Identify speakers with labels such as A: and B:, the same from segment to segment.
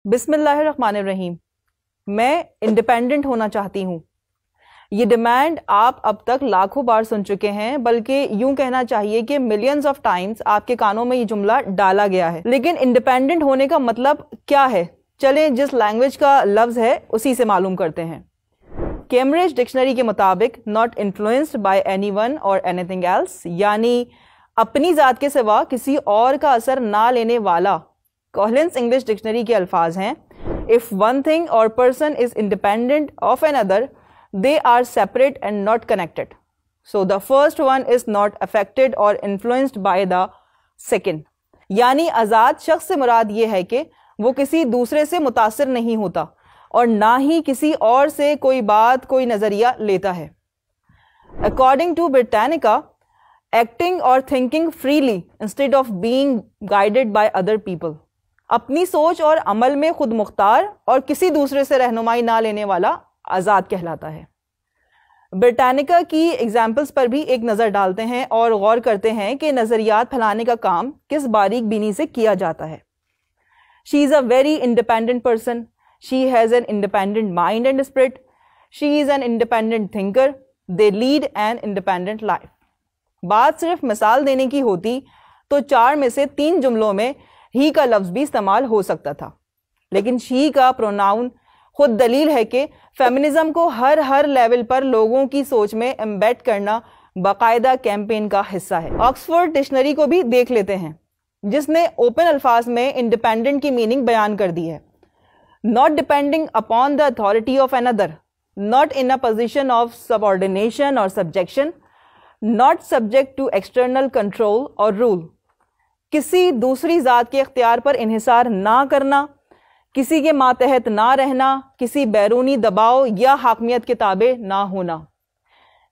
A: بسم اللہ الرحمن الرحیم. میں انڈیپینڈنٹ ہونا چاہتی ہوں. یہ ڈیمانڈ آپ اب تک لاکھوں بار سن چکے ہیں، بلکہ یوں کہنا چاہیے کہ ملینز آف ٹائمز آپ کے کانوں میں یہ جملہ ڈالا گیا ہے. لیکن انڈیپینڈنٹ ہونے کا مطلب کیا ہے؟ چلیں جس لینگویج کا لفظ ہے اسی سے معلوم کرتے ہیں. کیمبرج ڈکشنری کے مطابق not influenced by any one اور اینی تھنگ ایلس، یعنی اپنی ذات کے سوا کسی اور کا اثر نہ لینے والا. کولنز انگلش ڈکشنری کے الفاظ ہیں: if one thing or person is independent of another, they are separate and not connected. So the first one is not affected or influenced by the second. یعنی آزاد شخص سے مراد یہ ہے کہ وہ کسی دوسرے سے متاثر نہیں ہوتا اور نہ ہی کسی اور سے کوئی بات، کوئی نظریہ لیتا ہے. According to Britannica, acting or thinking freely instead of being guided by other people. اپنی سوچ اور عمل میں خود مختار اور کسی دوسرے سے رہنمائی نہ لینے والا آزاد کہلاتا ہے. برٹانیکا کی ایگزامپلز پر بھی ایک نظر ڈالتے ہیں اور غور کرتے ہیں کہ نظریات پھیلانے کا کام کس باریک بینی سے کیا جاتا ہے. She is a very independent person. She has an independent mind and spirit. She is an independent thinker. They lead an independent life. بات صرف مثال دینے کی ہوتی تو 4 میں سے 3 جملوں میں ہی کا لفظ بھی استعمال ہو سکتا تھا، لیکن شی کا پروناؤن خود دلیل ہے کہ فیمنزم کو ہر لیول پر لوگوں کی سوچ میں امبیڈ کرنا باقاعدہ کیمپین کا حصہ ہے. آکسفورڈ ڈکشنری کو بھی دیکھ لیتے ہیں، جس نے اوپن الفاظ میں انڈیپینڈنٹ کی میننگ بیان کر دی ہے: not depending upon the authority of another, not in a position of subordination or subjection, not subject to external control or rule. کسی دوسری ذات کے اختیار پر انحصار نہ کرنا، کسی کے ماتحت نہ رہنا، کسی بیرونی دباؤ یا حاکمیت کے تابع نہ ہونا.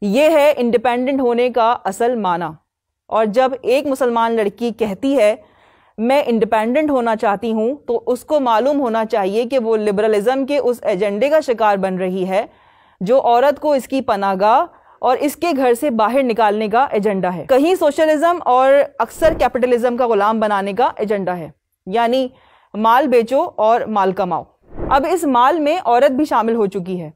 A: یہ ہے انڈیپینڈنٹ ہونے کا اصل معنی. اور جب ایک مسلمان لڑکی کہتی ہے میں انڈیپینڈنٹ ہونا چاہتی ہوں، تو اس کو معلوم ہونا چاہیے کہ وہ لبرلزم کے اس ایجنڈے کا شکار بن رہی ہے جو عورت کو اس کی پناہ گاہ اور اس کے گھر سے باہر نکالنے کا ایجنڈا ہے. کہیں سوشلزم اور اکثر کیپٹلزم کا غلام بنانے کا ایجنڈا ہے، یعنی مال بیچو اور مال کماؤ. اب اس مال میں عورت بھی شامل ہو چکی ہے،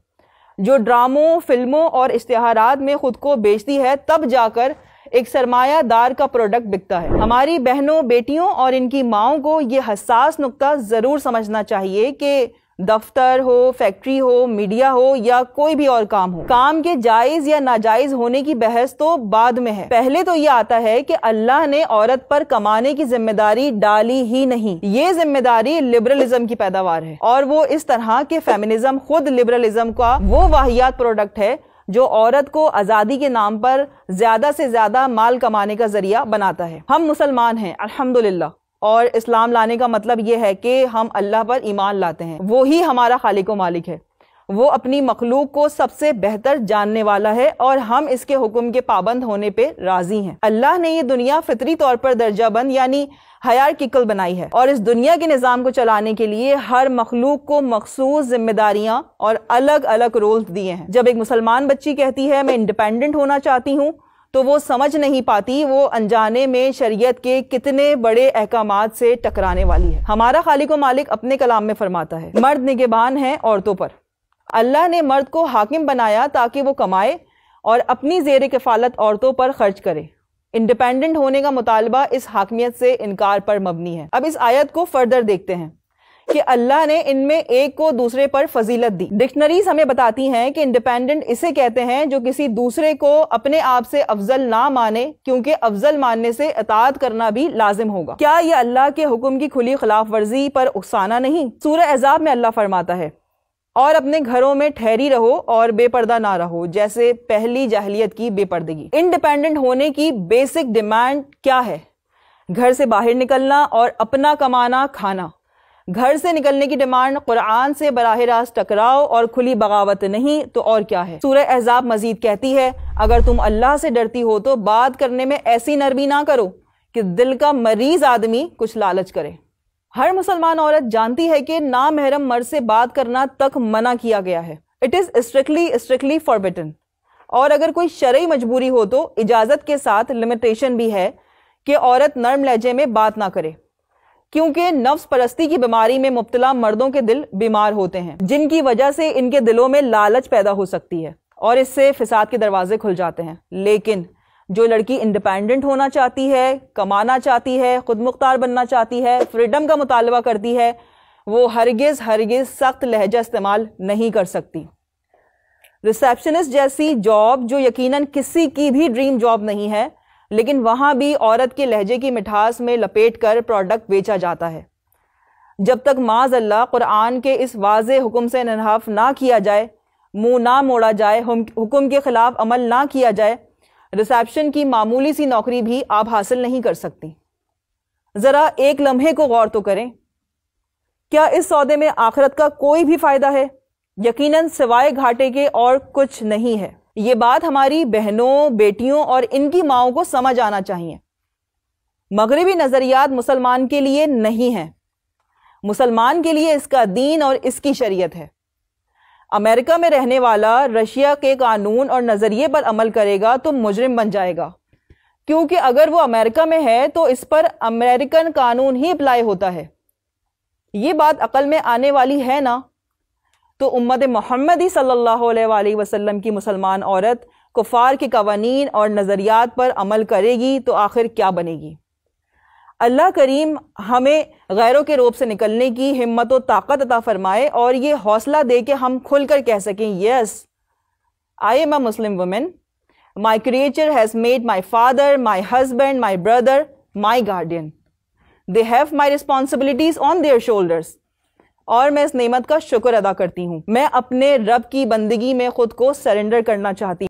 A: جو ڈراموں، فلموں اور اشتہارات میں خود کو بیچتی ہے، تب جا کر ایک سرمایہ دار کا پروڈکٹ بکتا ہے. ہماری بہنوں، بیٹیوں اور ان کی ماؤں کو یہ حساس نقطہ ضرور سمجھنا چاہیے کہ دفتر ہو، فیکٹری ہو، میڈیا ہو یا کوئی بھی اور کام ہو، کام کے جائز یا ناجائز ہونے کی بحث تو بعد میں ہے. پہلے تو یہ آتا ہے کہ اللہ نے عورت پر کمانے کی ذمہ داری ڈالی ہی نہیں. یہ ذمہ داری لبرلزم کی پیداوار ہے، اور وہ اس طرح کہ فیمنزم خود لبرلزم کا وہ واہیات پروڈکٹ ہے جو عورت کو آزادی کے نام پر زیادہ سے زیادہ مال کمانے کا ذریعہ بناتا ہے. ہم مسلمان ہیں الحمدللہ، اور اسلام لانے کا مطلب یہ ہے کہ ہم اللہ پر ایمان لاتے ہیں. وہی ہمارا خالق و مالک ہے، وہ اپنی مخلوق کو سب سے بہتر جاننے والا ہے، اور ہم اس کے حکم کے پابند ہونے پہ راضی ہیں. اللہ نے یہ دنیا فطری طور پر درجہ بند یعنی ہائرارکیکل بنائی ہے، اور اس دنیا کے نظام کو چلانے کے لیے ہر مخلوق کو مخصوص ذمہ داریاں اور الگ الگ رولز دیے ہیں. جب ایک مسلمان بچی کہتی ہے میں انڈیپینڈنٹ ہونا چاہتی ہوں، تو وہ سمجھ نہیں پاتی وہ انجانے میں شریعت کے کتنے بڑے احکامات سے ٹکرانے والی ہے. ہمارا خالق و مالک اپنے کلام میں فرماتا ہے مرد نگہبان ہیں عورتوں پر. اللہ نے مرد کو حاکم بنایا تاکہ وہ کمائے اور اپنی زیر کفالت عورتوں پر خرچ کرے. انڈیپینڈنٹ ہونے کا مطالبہ اس حاکمیت سے انکار پر مبنی ہے. اب اس آیت کو فردر دیکھتے ہیں کہ اللہ نے ان میں ایک کو دوسرے پر فضیلت دی. ڈکشنریز ہمیں بتاتی ہیں کہ انڈیپینڈنٹ اسے کہتے ہیں جو کسی دوسرے کو اپنے آپ سے افضل نہ مانے، کیونکہ افضل ماننے سے اطاعت کرنا بھی لازم ہوگا. کیا یہ اللہ کے حکم کی کھلی خلاف ورزی پر اکسانا نہیں؟ سورہ احزاب میں اللہ فرماتا ہے اور اپنے گھروں میں ٹھہری رہو اور بے پردہ نہ رہو، جیسے پہلی جاہلیت کی بے پردگی. انڈیپینڈنٹ ہونے کی بیسک ڈیمانڈ کیا ہے؟ گھر سے باہر نکلنا اور اپنا کمانا کھانا. گھر سے نکلنے کی ڈیمانڈ قرآن سے براہ راست ٹکراؤ اور کھلی بغاوت نہیں تو اور کیا ہے؟ سورہ احزاب مزید کہتی ہے اگر تم اللہ سے ڈرتی ہو تو بات کرنے میں ایسی نرمی نہ کرو کہ دل کا مریض آدمی کچھ لالچ کرے. ہر مسلمان عورت جانتی ہے کہ نامحرم مرد سے بات کرنا تک منع کیا گیا ہے. It is strictly forbidden. اور اگر کوئی شرعی مجبوری ہو تو اجازت کے ساتھ لمیٹیشن بھی ہے کہ عورت نرم لہجے میں بات نہ کرے. کیونکہ نفس پرستی کی بیماری میں مبتلا مردوں کے دل بیمار ہوتے ہیں، جن کی وجہ سے ان کے دلوں میں لالچ پیدا ہو سکتی ہے اور اس سے فساد کے دروازے کھل جاتے ہیں۔ لیکن جو لڑکی انڈیپینڈنٹ ہونا چاہتی ہے، کمانا چاہتی ہے، خود مختار بننا چاہتی ہے، فریڈم کا مطالبہ کرتی ہے، وہ ہرگز سخت لہجہ استعمال نہیں کر سکتی۔ ریسیپشنسٹ جیسی جاب جو یقیناً کسی کی بھی ڈریم جاب نہیں ہے، لیکن وہاں بھی عورت کے لہجے کی مٹھاس میں لپیٹ کر پروڈکٹ بیچا جاتا ہے۔ جب تک معاذ اللہ قرآن کے اس واضح حکم سے انحراف نہ کیا جائے، منہ نہ موڑا جائے، حکم کے خلاف عمل نہ کیا جائے، ریسیپشن کی معمولی سی نوکری بھی آپ حاصل نہیں کر سکتی۔ ذرا ایک لمحے کو غور تو کریں، کیا اس سودے میں آخرت کا کوئی بھی فائدہ ہے؟ یقیناً سوائے گھاٹے کے اور کچھ نہیں ہے۔ یہ بات ہماری بہنوں، بیٹیوں اور ان کی ماؤں کو سمجھ آنا چاہیے۔ مغربی نظریات مسلمان کے لیے نہیں ہیں، مسلمان کے لیے اس کا دین اور اس کی شریعت ہے۔ امریکہ میں رہنے والا رشیا کے قانون اور نظریے پر عمل کرے گا تو مجرم بن جائے گا، کیونکہ اگر وہ امریکہ میں ہے تو اس پر امریکن قانون ہی اپلائی ہوتا ہے۔ یہ بات عقل میں آنے والی ہے نا؟ تو امت محمدی صلی اللہ علیہ وآلہ وسلم کی مسلمان عورت کفار کے قوانین اور نظریات پر عمل کرے گی تو آخر کیا بنے گی؟ اللہ کریم ہمیں غیروں کے روب سے نکلنے کی ہمت و طاقت عطا فرمائے اور یہ حوصلہ دے کہ ہم کھل کر کہہ سکیں، yes I am a Muslim woman, my creature has made my father, my husband, my brother, my guardian, they have my responsibilities on their shoulders, اور میں اس نعمت کا شکر ادا کرتی ہوں۔ میں اپنے رب کی بندگی میں خود کو سرنڈر کرنا چاہتی ہوں۔